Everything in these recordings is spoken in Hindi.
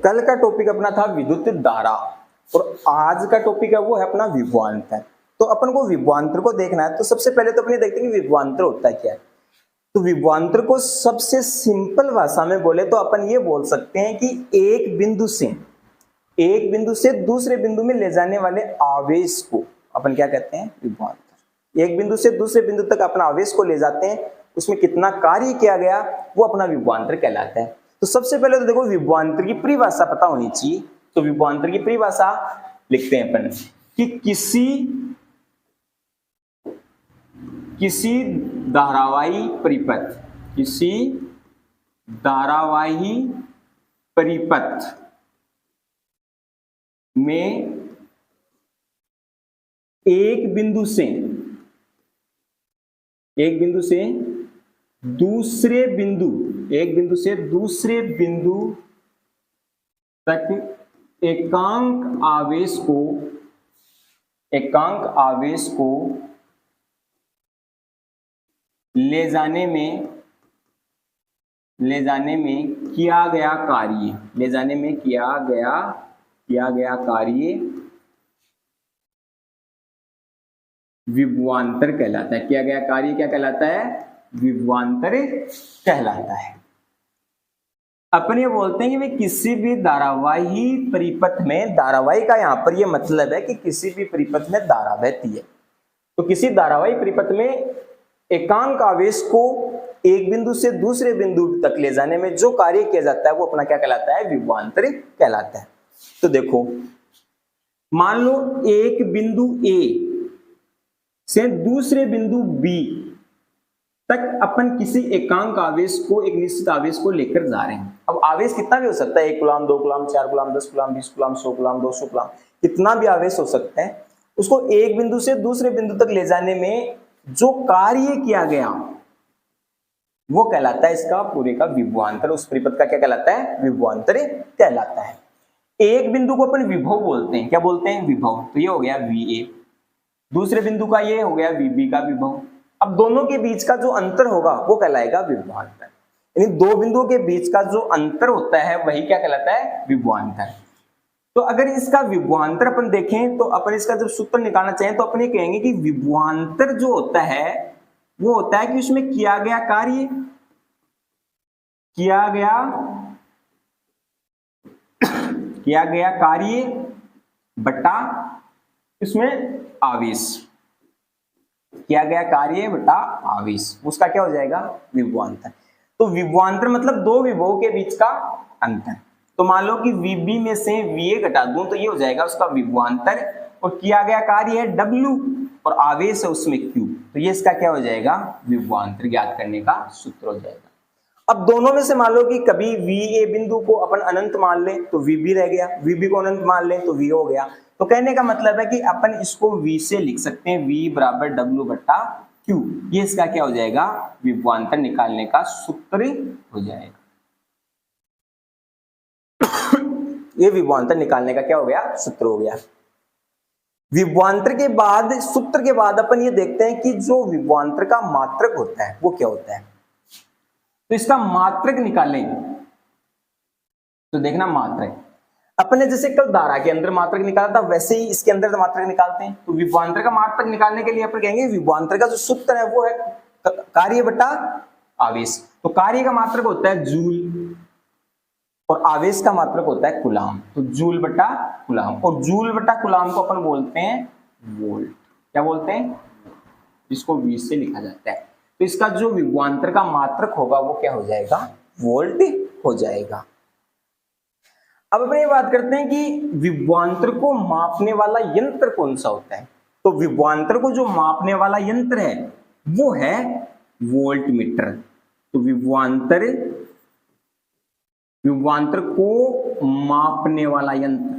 कल का टॉपिक अपना था विद्युत धारा और आज का टॉपिक है वो है अपना विभवांतर। तो अपन को विभवांतर को देखना है तो सबसे पहले तो अपने देखते हैं कि विभवांतर होता है क्या है। तो विभवांतर को सबसे सिंपल भाषा में बोले तो अपन ये बोल सकते हैं कि एक बिंदु से दूसरे बिंदु में ले जाने वाले आवेश को अपन क्या कहते हैं, विभवांतर। एक बिंदु से दूसरे बिंदु तक अपना आवेश को ले जाते हैं, उसमें कितना कार्य किया गया वो अपना विभवांतर कहलाता है। तो सबसे पहले तो देखो विभवांतर की परिभाषा पता होनी चाहिए। तो विभवांतर की परिभाषा लिखते हैं अपन कि किसी धारावाही परिपथ में एक बिंदु से दूसरे बिंदु तक एकांक आवेश को ले जाने में किया गया कार्य विभवांतर कहलाता है। किया गया कार्य क्या कहलाता है, विभवांतर कहलाता है। अपन ये बोलते हैं कि वे किसी भी धारावाही परिपथ में, धारावाही का यहां पर ये मतलब है कि किसी भी परिपथ में धारा बहती है। तो किसी धारावाही परिपथ में एकांक आवेश को एक बिंदु से दूसरे बिंदु तक ले जाने में जो कार्य किया जाता है वो अपना क्या कहलाता है, विभवांतर कहलाता है। तो देखो मान लो एक बिंदु ए से दूसरे बिंदु बी तक अपन किसी एकांक आवेश को, एक निश्चित आवेश को लेकर जा रहे हैं। अब आवेश कितना भी हो सकता है, 1 coulomb, 2 coulomb, 4 coulomb, 10 coulomb, 20 coulomb, 100 coulomb, 200 coulomb, कितना भी आवेश हो सकता है। उसको एक बिंदु से दूसरे बिंदु तक ले जाने में जो कार्य किया गया वो कहलाता है इसका पूरे का विभवांतर। उस परिपथ का क्या कहलाता है, विभवांतर कहलाता है। एक बिंदु को अपन विभव बोलते हैं, क्या बोलते हैं, विभव। तो ये हो गया VA, दूसरे बिंदु का ये हो गया VB का विभव। अब दोनों के बीच का जो अंतर होगा वो कहलाएगा विभवांतर। यानी दो बिंदुओं के बीच का जो अंतर होता है वही क्या कहलाता है, विभवांतर। तो अगर इसका विभवांतर अपन देखें तो अपन इसका जब सूत्र निकालना चाहें तो अपन ये कहेंगे कि विभवांतर जो होता है वो होता है कि उसमें किया गया कार्य बटा इसमें आवेश, किया गया कार्य बटा आवेश, उसका क्या हो जाएगा, विभवांतर। तो विभवांतर मतलब दो विभवों के बीच का अंतर। तो मान लो कि VB में से VA घटा दूं तो ये हो जाएगा उसका विभवांतर, और किया गया कार्य है W और आवेश है उसमें Q, तो ये इसका क्या हो जाएगा, विभवांतर ज्ञात करने का सूत्र हो जाएगा। अब दोनों में से मान लो कि कभी VA बिंदु को अपन अनंत मान लें तो VB रह गया, VB को अनंत मान लें तो V हो गया। तो कहने का मतलब है कि अपन इसको V से लिख सकते हैं, V बराबर W बटा Q। ये इसका क्या हो जाएगा, विभवांतर निकालने का सूत्र हो जाएगा। ये विभवांतर निकालने का क्या हो गया, सूत्र हो गया। विभवांतर के बाद, सूत्र के बाद अपन ये देखते हैं कि जो विभवांतर का मात्रक होता है वो क्या होता है। तो इसका मात्रक निकालें तो देखना, मात्रक अपने जैसे कल धारा के अंदर मात्रक निकाला था वैसे ही इसके अंदर मात्रक निकालते हैं। तो विभवांतर का मात्रक निकालने के लिए अपन कहेंगे विभवांतर का जो सूत्र है वो है कार्य बटा आवेश। तो कार्य का मात्रक होता है जूल और आवेश का मात्रक होता है कूलम। तो जूल बटा कूलम, और जूल बटा कूलम को अपन बोलते हैं वोल्ट। क्या बोलते हैं, जिसको V से लिखा जाता है। तो इसका जो विभवांतर का मात्रक होगा वो क्या हो जाएगा, वोल्ट हो जाएगा। अब अपन ये बात करते हैं कि विभवांतर को मापने वाला यंत्र कौन सा होता है। तो विभवांतर को जो मापने वाला यंत्र है वो है वोल्टमीटर। तो विभवांतर को मापने वाला यंत्र,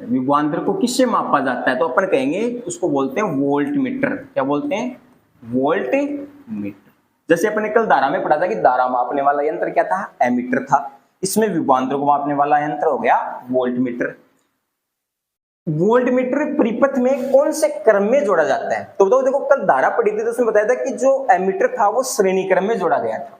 विभवांतर को किससे मापा जाता है, तो अपन कहेंगे उसको बोलते हैं वोल्टमीटर। क्या बोलते हैं, वोल्टमीटर। जैसे अपने कल धारा में पढ़ा था कि धारा मापने वाला यंत्र क्या था, एमीटर था। इसमें विभवांतर को मापने वाला यंत्र हो गया वोल्टमीटर। वोल्टमीटर परिपथ में कौन से क्रम में जोड़ा जाता है, तो बताओ। देखो कल धारा पढ़ी थी तो उसमें बताया था कि जो एमीटर था वो श्रेणी क्रम में जोड़ा गया था।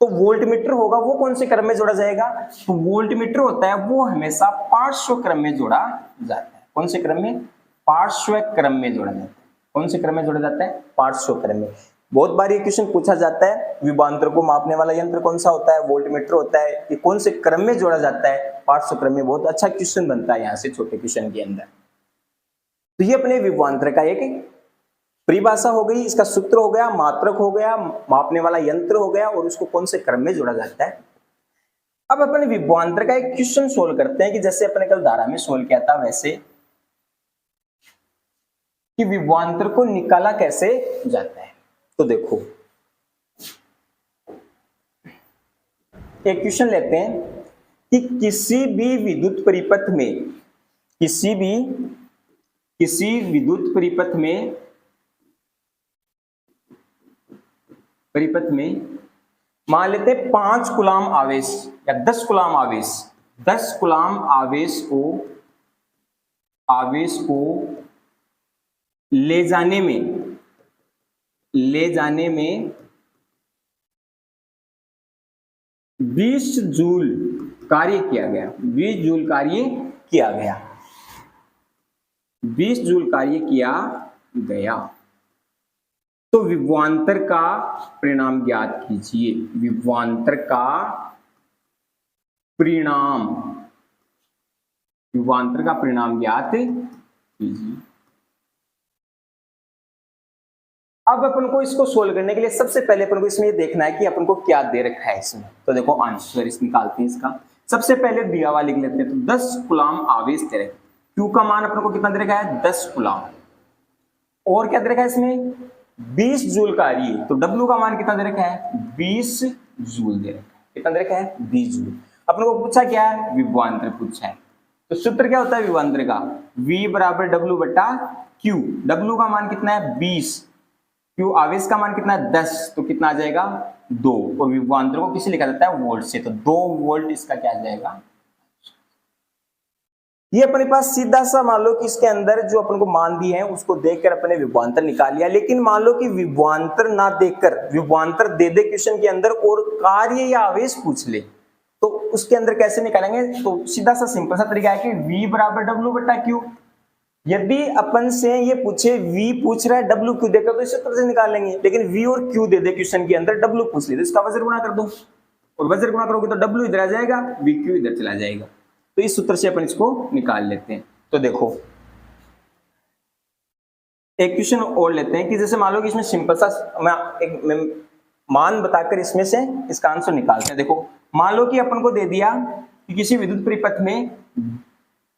तो वोल्टमीटर होगा वो कौन से क्रम में जोड़ा जाएगा? तो वोल्टमीटर होता है वो हमेशा पार्श्व क्रम में जोड़ा जाता है। कौन से क्रम में? पार्श्व क्रम में जोड़ा जाता है। कौन से क्रम में जोड़ा जाता है? पार्श्व क्रम में। बहुत बार ये क्वेश्चन पूछा जाता है, विभवांतर को मापने वाला यंत्र कौन सा होता है? वोल्टमीटर होता है। ये कौन से क्रम में जोड़ा जाता है? पार्श्व क्रम में। बहुत अच्छा क्वेश्चन बनता है यहाँ से छोटे क्वेश्चन के अंदर। तो ये अपने विभवांतर का एक परिभाषा हो गई, इसका सूत्र हो गया, मात्रक हो गया, मापने वाला यंत्र हो गया, और उसको कौन से क्रम में जोड़ा जाता है। अब अपने विभवांतर का एक क्वेश्चन सोल्व करते हैं कि जैसे अपने कल धारा में सोल्व किया था वैसे, कि विभवांतर को निकाला कैसे जाता है। तो देखो एक क्वेश्चन लेते हैं कि किसी भी विद्युत परिपथ में, किसी विद्युत परिपथ में मान लेते 5 कूलाम आवेश या 10 कूलाम आवेश, 10 कूलाम आवेश को ले जाने में 20 जूल कार्य किया गया, 20 जूल कार्य किया गया, 20 जूल कार्य किया गया। तो विभवांतर का परिणाम ज्ञात कीजिए। विभवांतर का परिणाम ज्ञात कीजिए। अब अपन को इसको सोल्व करने के लिए सबसे पहले अपन को इसमें ये देखना है कि अपन को क्या दे रखा है इसमें। तो देखो आंसर इस निकालते हैं इसका। सबसे पहले दिया हुआ लिख लेते हैं। तो 10 कूलाम आवेश दे रखा है। Q का मान अपन को कितना दे रखा है? 10 कूलाम। और क्या दे रखा है इसमें? 20 जूल कार्य। तो W का मान कितना दे रखा है? 20 जूल दे रखा है। कितना दे रखा है? 20 जूल। अपन को पूछा क्या है? विभवांतर पूछा है। तो सूत्र क्या होता है विभवांतर का? V बराबर W बटा Q। W का मान कितना है? 20। Q आवेश का मान कितना है? 10। तो कितना आ जाएगा? 2। और विभवांतर को किसे लिखा जाता है? वोल्ट से। तो 2 वोल्ट इसका क्या आ जाएगा? ये अपने पास सीधा सा मान लो कि इसके अंदर जो अपन को मान दिए हैं उसको देखकर अपने विभवांतर निकाल लिया। लेकिन मान लो कि विभवांतर ना देखकर विभवांतर दे दे क्वेश्चन के अंदर और कार्य या आवेश पूछ ले, तो उसके अंदर कैसे निकालेंगे? तो सीधा सा सिंपल सा तरीका है कि V बराबर W बटा Q। यदि अपन से ये पूछे V पूछ रहा है W Q देकर, तो इस सूत्र से निकाल लेंगे। लेकिन V और Q दे दे क्वेश्चन के अंदर, W पूछ ले, तो इसका वजन गुणा कर दो, और वजन गुणा करोगे तो W इधर आ जाएगा, VQ इधर चला जाएगा। तो इस सूत्र से अपन इसको निकाल लेते हैं। तो देखो एक क्वेश्चन और लेते हैं कि जैसे मान लो कि इसमें सिंपल सा मैं मान बताकर इसमें से इसका आंसर निकालते हैं। देखो मान लो कि अपन को दे दिया कि किसी विद्युत परिपथ में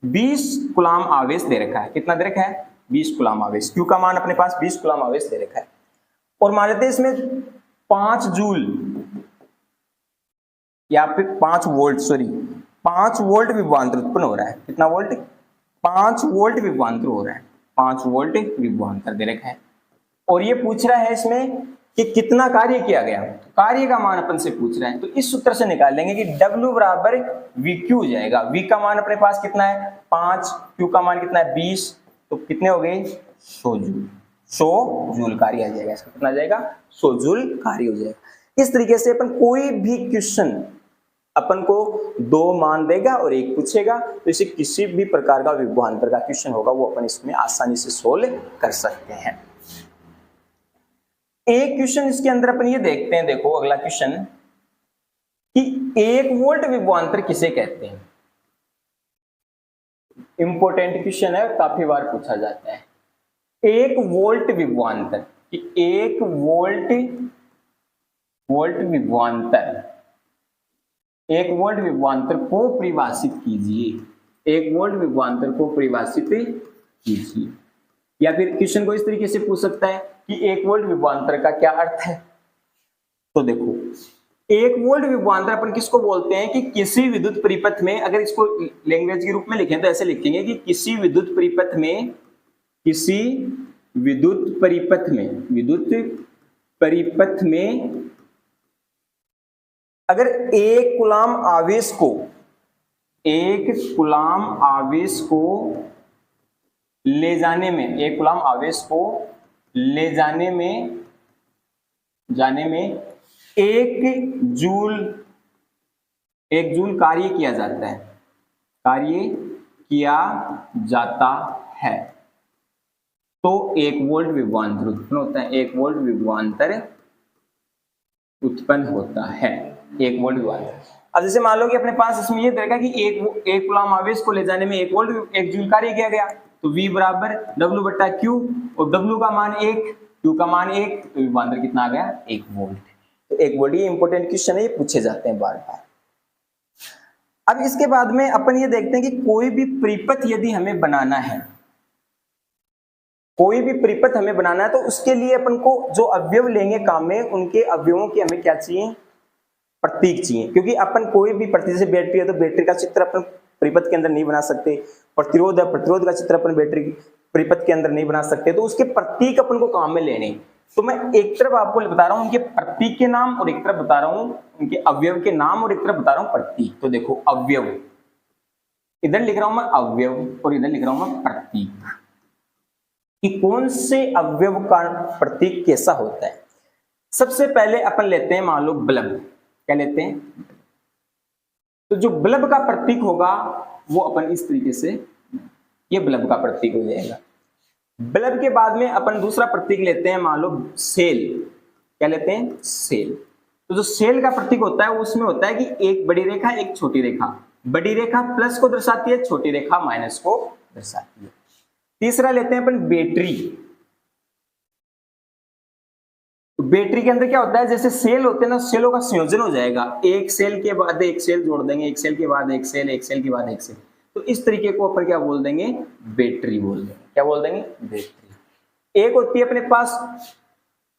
20 कूलाम आवेश दे रखा है। कितना दे रखा है? 20 कूलाम आवेश। Q का मान अपने पास 20 कूलाम आवेश दे रखा है। और मान लेते हैं इसमें 5 जूल या फिर 5 वोल्ट, सॉरी 5 वोल्ट विभवांतर उत्पन्न हो रहा है। कितना वोल्ट? 5 वोल्ट विभवांतर हो रहा है। 5 वोल्ट विभवांतर दे रखा है। और ये पूछ रहा है इसमें कि कितना कार्य किया गया। तो कार्य का मान अपन से पूछ रहा है। तो इस सूत्र से निकाल लेंगे कि W बराबर VQ हो जाएगा। V का मान अपने पास कितना है? 5। Q का मान कितना है? 20। तो कितने हो गए? 100 जूल। 100 जूल कार्य आ जाएगा। इसका कितना आ जाएगा? 100 जूल कार्य हो जाएगा। इस तरीके से अपन कोई भी क्वेश्चन अपन को 2 मान देगा और 1 पूछेगा, तो इसे किसी भी प्रकार का विभवांतर का क्वेश्चन होगा वो अपन इसमें आसानी से सोल्व कर सकते हैं। एक क्वेश्चन इसके अंदर अपन ये देखते हैं। देखो अगला क्वेश्चन कि 1 वोल्ट विभवांतर किसे कहते हैं। इंपॉर्टेंट क्वेश्चन है, काफी बार पूछा जाता है। 1 वोल्ट विभवांतर कि 1 वोल्ट विभवांतर, 1 वोल्ट विभवांतर को परिभाषित कीजिए। 1 वोल्ट विभवांतर को परिभाषित कीजिए। या फिर क्वेश्चन को इस तरीके से पूछ सकता है कि 1 वोल्ट विभवांतर का क्या अर्थ है। तो देखो 1 वोल्ट विभवांतर अपन किसको बोलते हैं कि किसी विद्युत परिपथ में, अगर इसको लैंग्वेज के रूप में लिखें तो ऐसे लिखेंगे कि किसी विद्युत परिपथ में अगर 1 कूलाम आवेश को ले जाने में, 1 कूलाम आवेश को ले जाने में 1 जूल कार्य किया जाता है, कार्य किया जाता है तो 1 वोल्ट विभवांतर उत्पन्न होता है, 1 वोल्ट विभवांतर उत्पन्न होता है, 1 वोल्ट विभवांतर। अब जैसे मान लो कि अपने पास इसमें ये देखा कि एक कूलम आवेश को ले जाने में 1 वोल्ट 1 जूल कार्य किया गया, तो V बराबर W बट्टा Q, और W का मान 1, Q का मान 1, तो विभवांतर कितना आ गया 1 वोल्ट। तो 1 वोल्ट, ये इंपॉर्टेंट क्वेश्चन है, ये पूछे जाते हैं बार बार। अब इसके बाद में अपन ये देखते हैं कि कोई भी परिपथ यदि हमें बनाना है, कोई भी परिपथ हमें बनाना है, तो उसके लिए अपन को जो अवयव लेंगे काम में, उनके अवयवों की हमें क्या चाहिए, प्रतीक चाहिए। क्योंकि अपन कोई भी प्रतीक, जैसे बैटरी है तो बैटरी का चित्र अपन परिपथ के अंदर नहीं बना सकते, प्रतिरोध है, प्रतिरोध का चित्र अपन बैटरी परिपथ के अंदर नहीं बना सकते, तो उसके प्रतीक अपन को काम में लेने। तो मैं एक तरफ आपको बता रहा हूं उनके प्रतीक के नाम, और एक तरफ बता रहा हूं उनके अवयव के नाम, और एक तरफ बता रहा हूं प्रतीक। तो देखो अवयव, इधर लिख रहा हूं मैं अवयव और इधर लिख रहा हूं मैं प्रतीक, कि कौन से अवयव का प्रतीक कैसा होता है। सबसे पहले अपन लेते हैं मान लो बल्ब, क्या लेते हैं, तो जो बल्ब का प्रतीक होगा वो अपन इस तरीके से, ये बल्ब का प्रतीक हो जाएगा। बल्ब के बाद में अपन दूसरा प्रतीक लेते हैं मान लो सेल, क्या लेते हैं, सेल। तो जो सेल का प्रतीक होता है उसमें होता है कि एक बड़ी रेखा एक छोटी रेखा, बड़ी रेखा प्लस को दर्शाती है, छोटी रेखा माइनस को दर्शाती है। तीसरा लेते हैं अपन बैटरी। तो बैटरी के अंदर क्या होता है, जैसे सेल होते हैं ना, सेलों का संयोजन हो जाएगा, एक सेल के बाद एक सेल जोड़ देंगे, एक सेल के बाद एक सेल, एक सेल के बाद एक सेल, तो इस तरीके को अपन क्या बोल देंगे, बैटरी बोल देंगे। क्या बोल देंगे, बैटरी। एक होती है अपने पास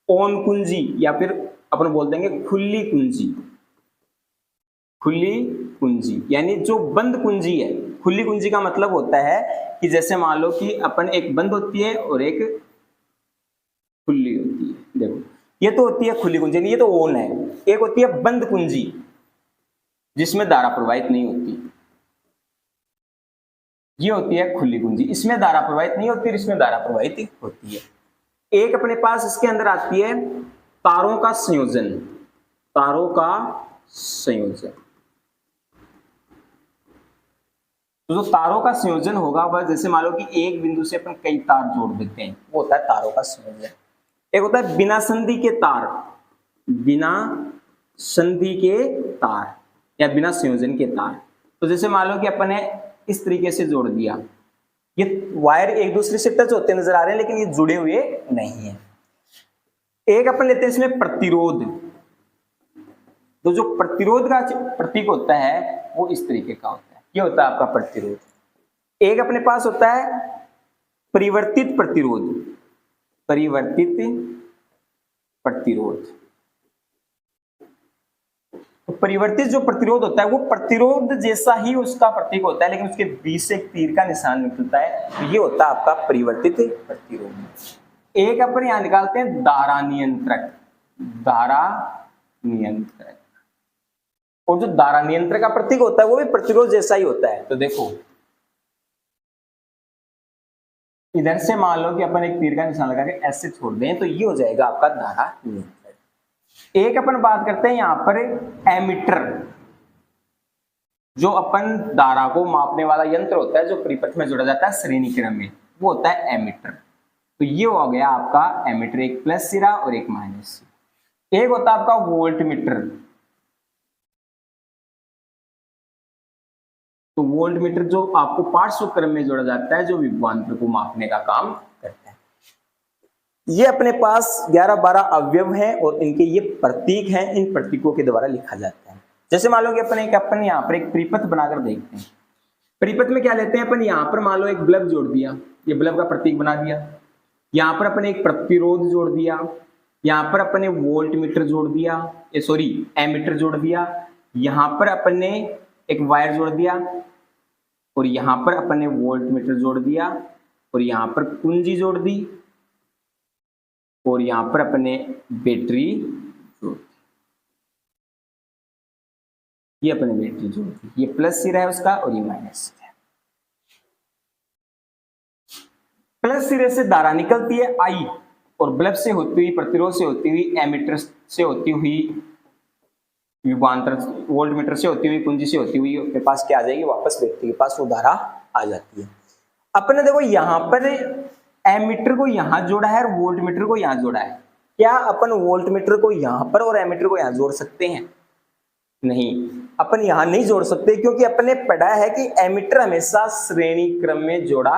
ओन कुंजी, या फिर अपन बोल देंगे खुली कुंजी, खुली कुंजी यानी जो बंद कुंजी है। खुली कुंजी का मतलब होता है कि जैसे मान लो कि अपन एक बंद होती है और एक खुली होती है। देखो ये तो होती है खुली कुंजी, ये तो ओन है। एक होती है बंद कुंजी जिसमें धारा प्रवाहित नहीं होती, ये होती है खुली कुंजी, इसमें धारा प्रवाहित नहीं होती, इसमें धारा प्रवाहित होती है। एक अपने पास इसके अंदर आती है तारों का संयोजन, तारों का संयोजन। तो जो तारों का संयोजन होगा वह, जैसे मान लो कि एक बिंदु से अपन कई तार जोड़ देते हैं, वो होता है तारों का संयोजन। एक होता है बिना संधि के तार, बिना संधि के तार या बिना संयोजन के तार। तो जैसे मान लो कि अपन ने इस तरीके से जोड़ दिया, ये वायर एक दूसरे से टच होते नजर आ रहे हैं लेकिन ये जुड़े हुए नहीं है। एक अपन लेते हैं इसमें प्रतिरोध। तो जो प्रतिरोध का प्रतीक होता है वो इस तरीके का होता है, ये होता है आपका प्रतिरोध। एक अपने पास होता है परिवर्तित प्रतिरोध, परिवर्तित प्रतिरोध। तो परिवर्तित जो प्रतिरोध होता है वो प्रतिरोध जैसा ही उसका प्रतीक होता है, लेकिन उसके बीच से एक तीर का निशान निकलता है, तो ये होता है आपका परिवर्तित प्रतिरोध। एक अपन यहां निकालते हैं धारा नियंत्रक, धारा नियंत्रक। और जो धारा नियंत्रक का प्रतीक होता है वो भी प्रतिरोध जैसा ही होता है। तो देखो इधर से मान लो कि अपन एक तीर का निशान लगा के ऐसे छोड़ दें, तो ये हो जाएगा आपका धारा नियंत्रक। एक अपन बात करते हैं यहां पर एमीटर, जो अपन धारा को मापने वाला यंत्र होता है जो परिपथ में जोड़ा जाता है श्रेणी क्रम में, वो होता है एमीटर। तो ये हो गया आपका एमीटर, एक प्लस सिरा और एक माइनस सिरा। एक होता है आपका वोल्टमीटर। तो वोल्टमीटर जो आपको पार्श्व क्रम में जोड़ा जाता है, जो विभवांतर को मापने का काम करता है। ये अपने पास 11-12 अवयव हैं और इनके ये प्रतीक हैं, इन प्रतीकों के द्वारा लिखा जाता है। जैसे मान लो कि अपन यहाँ पर एक परिपथ बनाकर देखते हैं। परिपथ में क्या लेते हैं अपन, यहाँ पर मान लो एक बल्ब जोड़ दिया, ये बल्ब का प्रतीक बना दिया। यहाँ पर अपन एक प्रतिरोध जोड़ दिया, यहाँ पर अपन ने वोल्टमीटर जोड़ दिया, एमीटर जोड़ दिया। यहाँ पर अपन ने एक वायर जोड़ दिया और यहाँ पर अपन ने वोल्टमीटर जोड़ दिया और यहाँ पर कुंजी जोड़ दी और यहाँ पर अपन ने बैटरी जोड़ दी। ये अपने बैटरी जोड़ दी, ये प्लस सिरा है उसका और ये माइनस सिरा है। प्लस सिरे से धारा निकलती है आई और बल्ब से होती हुई, प्रतिरोध से होती हुई, एमीटर से होती हुई विभवांतर वोल्ट मीटर से होती हुई कुंजी से होती हुई अपने पास क्या आ जाएगी, वापस व्यक्ति के पास वो धारा आ जाती है। अपने देखो यहाँ पर एमीटर को यहाँ जोड़ा है और वोल्ट मीटर को यहाँ जोड़ा है। क्या अपन वोल्ट मीटर को यहाँ पर और एमीटर को यहाँ जोड़ सकते हैं? नहीं, अपन यहाँ नहीं जोड़ सकते, क्योंकि अपने पढ़ा है कि एमीटर हमेशा श्रेणी क्रम में जोड़ा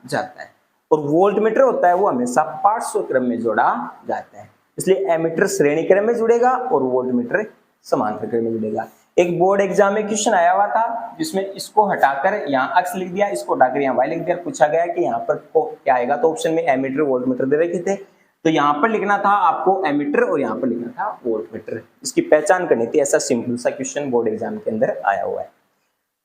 जाता है और वोल्ट मीटर होता है वो हमेशा पार्श्व क्रम में जोड़ा जाता है। इसलिए एमीटर श्रेणी क्रम में जुड़ेगा और वोल्ट मीटर समांतर क्रम में जुड़ेगा। एक बोर्ड एग्जाम में क्वेश्चन आया हुआ था जिसमें इसको हटाकर यहाँ x लिख दिया, इसको हटाकर यहाँ y लिख दिया, पूछा गया कि यहाँ पर क्या आएगा, तो ऑप्शन में एमीटर वोल्ट मीटर दे रखे थे, तो यहाँ पर लिखना था आपको एमीटर और यहाँ पर लिखना था वोल्ट मीटर। इसकी पहचान करनी थी, ऐसा सिंपल सा क्वेश्चन बोर्ड एग्जाम के अंदर आया हुआ है।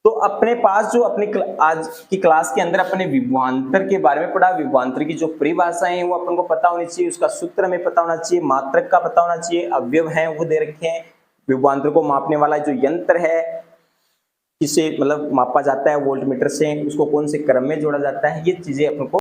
तो अपने पास जो अपनी आज की क्लास के अंदर अपने विभवांतर के बारे में पढ़ा, विभवांतर की जो परिभाषाएं हैं वो अपन को पता होनी चाहिए, उसका सूत्र हमें पता होना चाहिए, मात्रक का पता होना चाहिए, अवयव हैं वो दे रखे हैं, विभवांतर को मापने वाला जो यंत्र है किसे मतलब मापा जाता है वोल्ट मीटर से, उसको कौन से क्रम में जोड़ा जाता है, ये चीजें अपन को